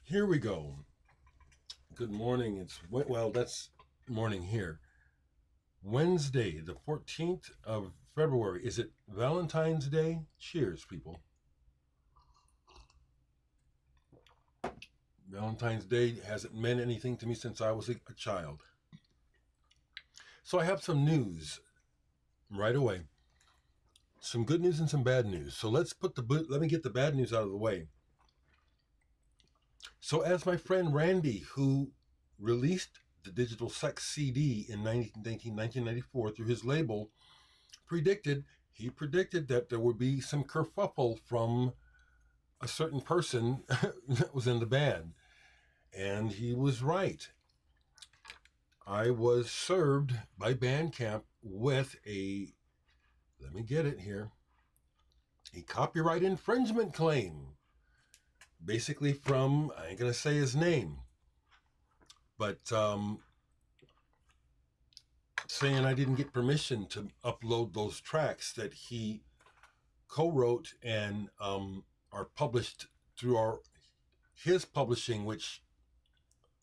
Here we go. Good morning. That's morning here. Wednesday, the 14th of February. Is it Valentine's Day? Cheers, people. Valentine's Day hasn't meant anything to me since I was a child. So I have some news right away. Some good news and some bad news. So let me get the bad news out of the way. So as my friend Randy, who released the Digital Sex CD in 1994 through his label, he predicted that there would be some kerfuffle from a certain person that was in the band. And he was right. I was served by Bandcamp with let me get it here, a copyright infringement claim. Basically from, I ain't going to say his name, but saying I didn't get permission to upload those tracks that he co-wrote and are published through his publishing, which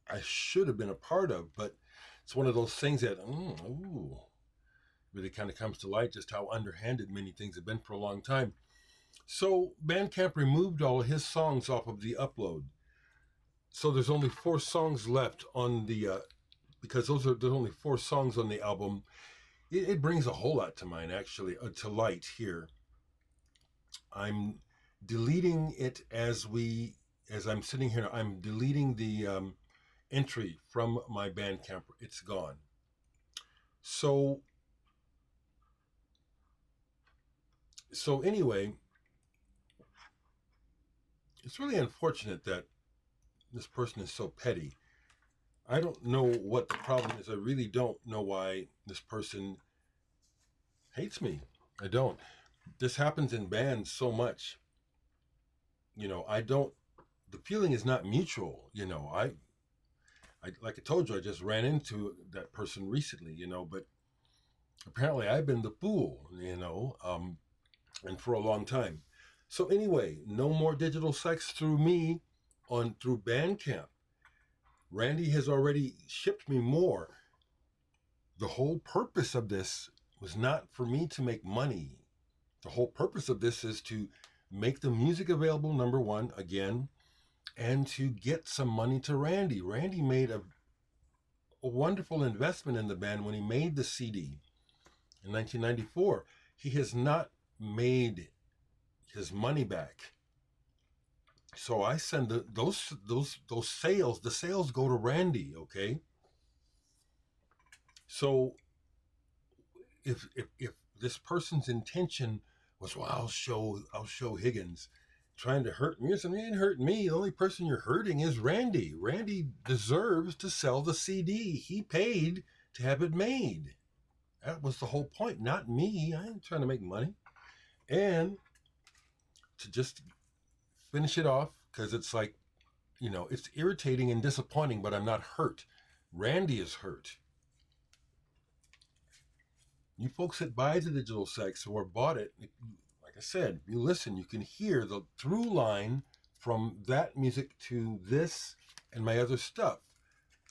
I should have been a part of, but it's one of those things that really kind of comes to light just how underhanded many things have been for a long time. So Bandcamp removed all of his songs off of the upload. So there's only 4 songs left on the because there's only 4 songs on the album. It brings a whole lot to mind, actually, to light here. I'm deleting it as I'm sitting here. I'm deleting the entry from my Bandcamp. It's gone. So anyway, it's really unfortunate that this person is so petty. I don't know what the problem is. I really don't know why this person hates me. I don't. This happens in bands so much. The feeling is not mutual. Like I told you, I just ran into that person recently, but apparently I've been the fool, and for a long time. So anyway, no more digital sex through me through Bandcamp. Randy has already shipped me more. The whole purpose of this was not for me to make money. The whole purpose of this is to make the music available, number one, again, and to get some money to Randy. Randy made a wonderful investment in the band when he made the CD in 1994. He has not made his money back. So I send those sales. The sales go to Randy. Okay. So if this person's intention was, well, I'll show Higgins trying to hurt me. He ain't hurting me. The only person you're hurting is Randy. Randy deserves to sell the CD. He paid to have it made. That was the whole point, not me. I ain't trying to make money. And to just finish it off, because it's like, it's irritating and disappointing, but I'm not hurt. Randy is hurt. You folks that buy the digital sex or bought it, like I said, you listen, you can hear the through line from that music to this and my other stuff.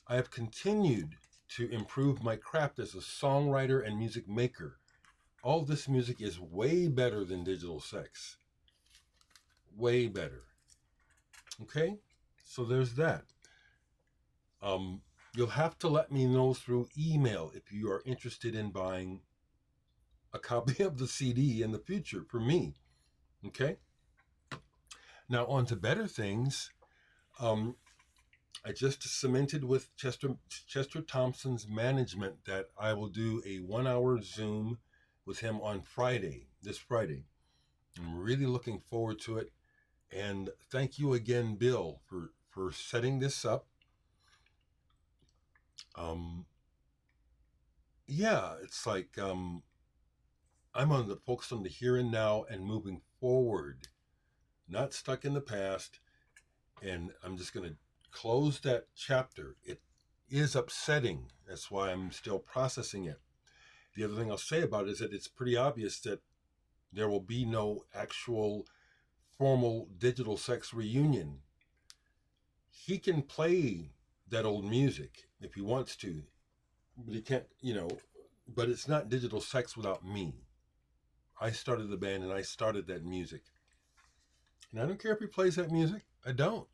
I have continued to improve my craft as a songwriter and music maker. All this music is way better than digital sex. Way better. Okay? So there's that. You'll have to let me know through email if you are interested in buying a copy of the CD in the future for me. Okay? Now on to better things. I just cemented with Chester Thompson's management that I will do a 1-hour Zoom with him on this Friday. I'm really looking forward to it. And thank you again, Bill, for setting this up. It's like I'm focused on the here and now and moving forward, not stuck in the past. And I'm just going to close that chapter. It is upsetting. That's why I'm still processing it. The other thing I'll say about it is that it's pretty obvious that there will be no actual formal digital sex reunion. he can play that old music if he wants to, but he can't, but it's not digital sex without me. I started the band and I started that music. And I don't care if he plays that music. I don't.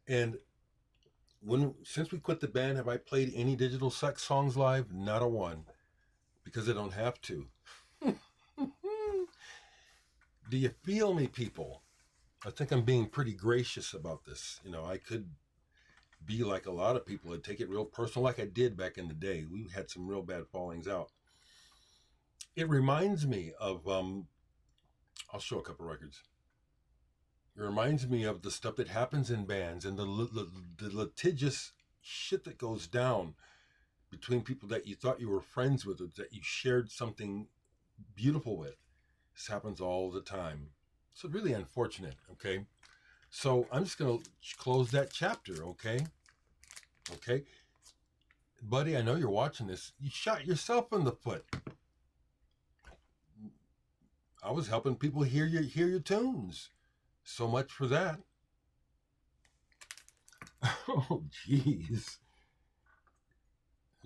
And since we quit the band, have I played any digital sex songs live? Not a one, because I don't have to. Do you feel me, people? I think I'm being pretty gracious about this. I could be like a lot of people and take it real personal, like I did back in the day. We had some real bad fallings out. It reminds me of, I'll show a couple records. It reminds me of the stuff that happens in bands and the litigious shit that goes down between people that you thought you were friends with or that you shared something beautiful with. This happens all the time. So really unfortunate, okay? So I'm just going to close that chapter, okay? Okay? Buddy, I know you're watching this. You shot yourself in the foot. I was helping people hear your tunes. So much for that. Oh, jeez.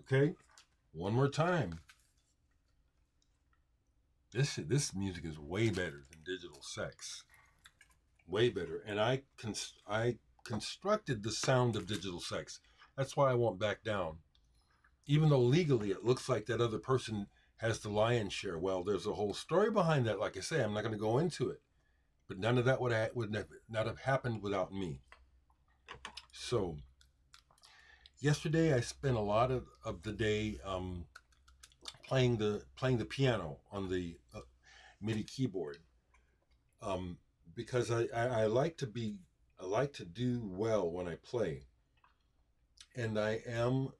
Okay? One more time. This music is way better than digital sex. Way better. And I constructed the sound of digital sex. That's why I won't back down. Even though legally it looks like that other person has the lion's share. Well, there's a whole story behind that. Like I say, I'm not going to go into it. But none of that would not have happened without me. So, yesterday I spent a lot of the day playing the piano on the MIDI keyboard, because I like to do well when I play, and I've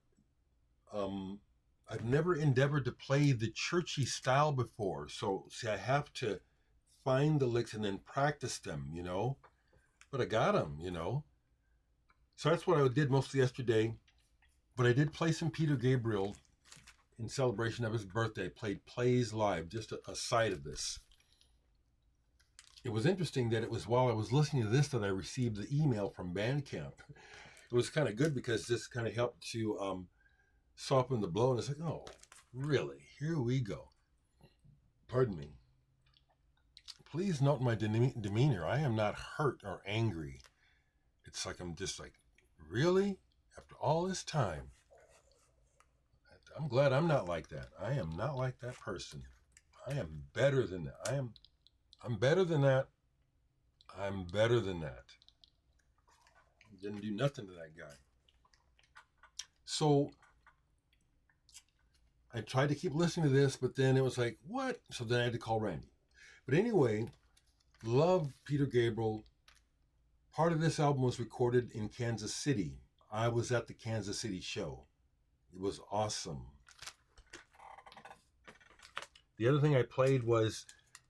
never endeavored to play the churchy style before, so see I have to find the licks and then practice them, but I got them, so that's what I did mostly yesterday. But I did play some Peter Gabriel in celebration of his birthday. Played Plays Live, just a side of this. It was interesting that it was while I was listening to this that I received the email from Bandcamp. It was kind of good because this kind of helped to soften the blow. And it's like, oh, really? Here we go. Pardon me. Please note my demeanor. I am not hurt or angry. It's like I'm just like, really? After all this time? I'm glad I'm not like that. I am not like that person. I am better than that. I'm better than that. I'm better than that. Didn't do nothing to that guy. So I tried to keep listening to this, but then it was like, what? So then I had to call Randy. But anyway, love Peter Gabriel. Part of this album was recorded in Kansas City. I was at the Kansas City show. It was awesome. The other thing I played was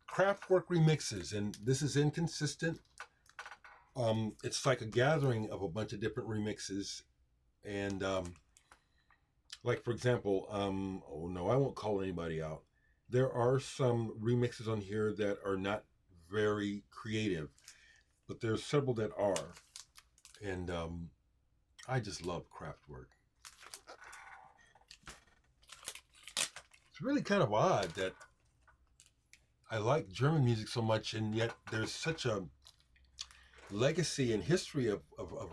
Kraftwerk remixes, and this is inconsistent. It's like a gathering of a bunch of different remixes, and like for example, oh no, I won't call anybody out. There are some remixes on here that are not very creative, but there's several that are, and I just love Kraftwerk. It's really kind of odd that I like German music so much, and yet there's such a legacy and history of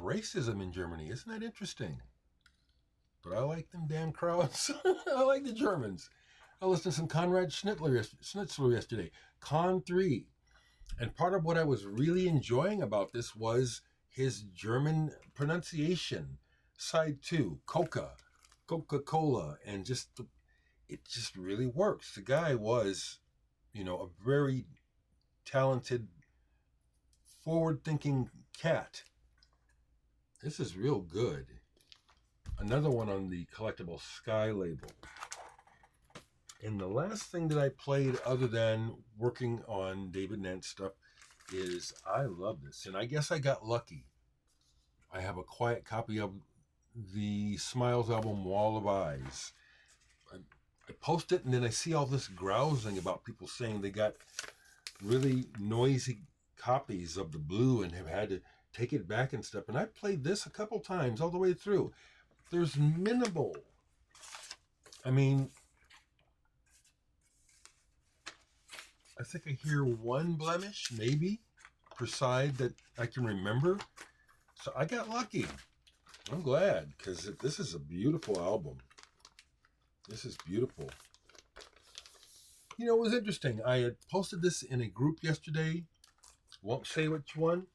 racism in Germany. Isn't that interesting? But I like them damn crowds. I like the Germans. I listened to some Konrad Schnitzler yesterday, Con 3. And part of what I was really enjoying about this was his German pronunciation. Side 2, Coca-Cola, and it just really works. The guy was, a very talented, forward-thinking cat. This is real good. Another one on the Collectible Sky label. And the last thing that I played other than working on David Nance stuff is I love this. And I guess I got lucky. I have a quiet copy of the Smiles album, Wall of Eyes. I post it and then I see all this grousing about people saying they got really noisy copies of the blue and have had to take it back and stuff. And I played this a couple times all the way through. There's minimal. I mean, I think I hear one blemish, maybe, per side that I can remember. So I got lucky. I'm glad, because this is a beautiful album. This is beautiful. You know, it was interesting. I had posted this in a group yesterday. Won't say which one.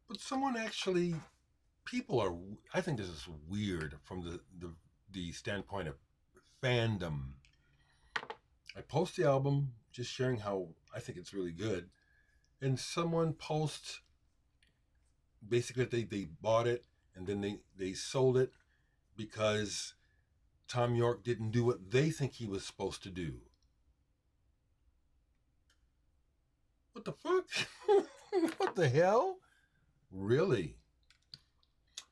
But someone actually, people are, I think this is weird from the standpoint of fandom. I post the album, just sharing how I think it's really good. And someone posts, basically they bought it and then they sold it because Tom York didn't do what they think he was supposed to do. What the fuck? What the hell? Really?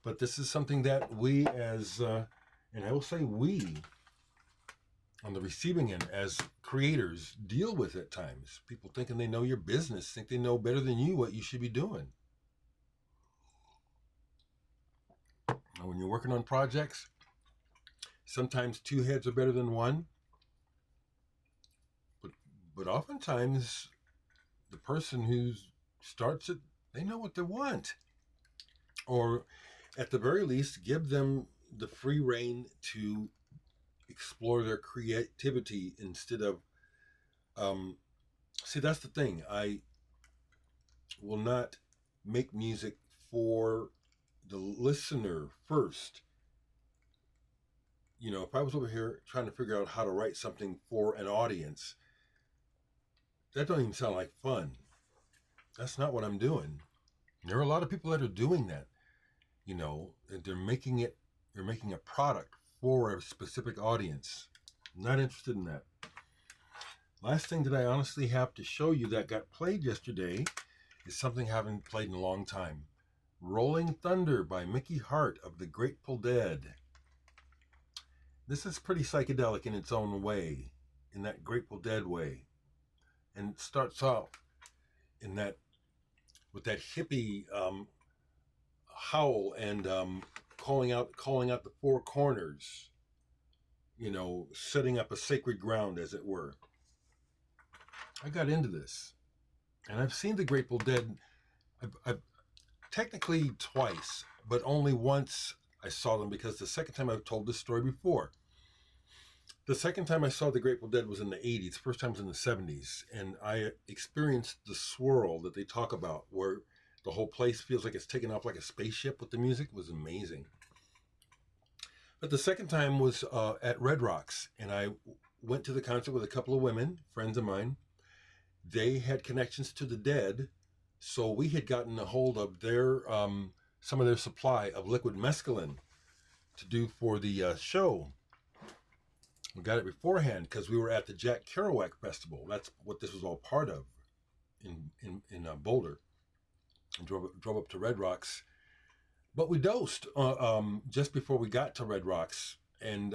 But this is something that we as, and I will say we, on the receiving end, as creators, deal with at times. People thinking they know your business, think they know better than you what you should be doing. And when you're working on projects, sometimes two heads are better than one. But oftentimes, the person who starts it, they know what they want. Or at the very least, give them the free rein to explore their creativity instead of, see, that's the thing. I will not make music for the listener first. You know, if I was over here trying to figure out how to write something for an audience, that don't even sound like fun. That's not what I'm doing. There are a lot of people that are doing that. You know, they're making a product for a specific audience. I'm not interested in that. Last thing that I honestly have to show you that got played yesterday is something I haven't played in a long time. Rolling Thunder by Mickey Hart of the Grateful Dead. This is pretty psychedelic in its own way, in that Grateful Dead way. And it starts off in that, with that hippie howl and calling out the four corners, you know, setting up a sacred ground, as it were. I got into this, and I've seen the Grateful Dead. I've technically twice, but only once I saw them, because the second time I've told this story before. The second time I saw the Grateful Dead was in the 80s. First time was in the 70s, and I experienced the swirl that they talk about, where the whole place feels like it's taken off like a spaceship with the music. It was amazing. But the second time was at Red Rocks, and I went to the concert with a couple of women, friends of mine. They had connections to the Dead, so we had gotten a hold of their some of their supply of liquid mescaline to do for the show. We got it beforehand because we were at the Jack Kerouac Festival. That's what this was all part of in Boulder. And drove up to Red Rocks, but we dosed just before we got to Red Rocks, and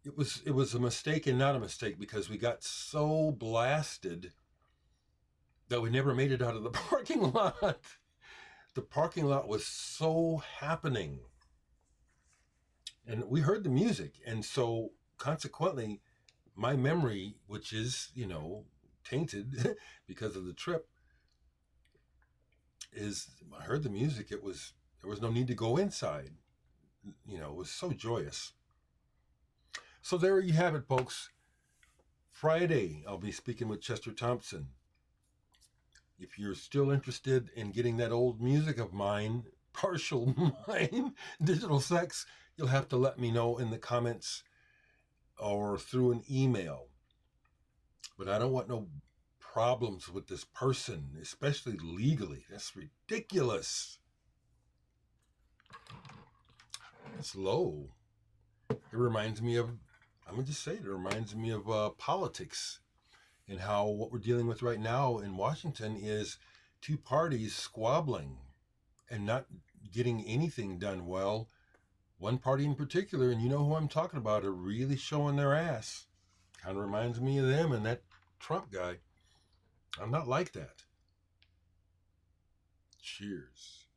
it was a mistake and not a mistake, because we got so blasted that we never made it out of the parking lot. The parking lot was so happening, and we heard the music, and so consequently, my memory, which is, you know, tainted because of the trip, is I heard the music. There was no need to go inside. You know, it was so joyous. So there you have it, folks. Friday, I'll be speaking with Chester Thompson. If you're still interested in getting that old music of mine, partial mine, Digital Sex, you'll have to let me know in the comments or through an email. But I don't want no problems with this person, especially legally. That's ridiculous. It's low. It reminds me of, I'm going to just say it reminds me of politics, and how what we're dealing with right now in Washington is two parties squabbling and not getting anything done well. One party in particular, and you know who I'm talking about, are really showing their ass. Kind of reminds me of them and that Trump guy. I'm not like that. Cheers.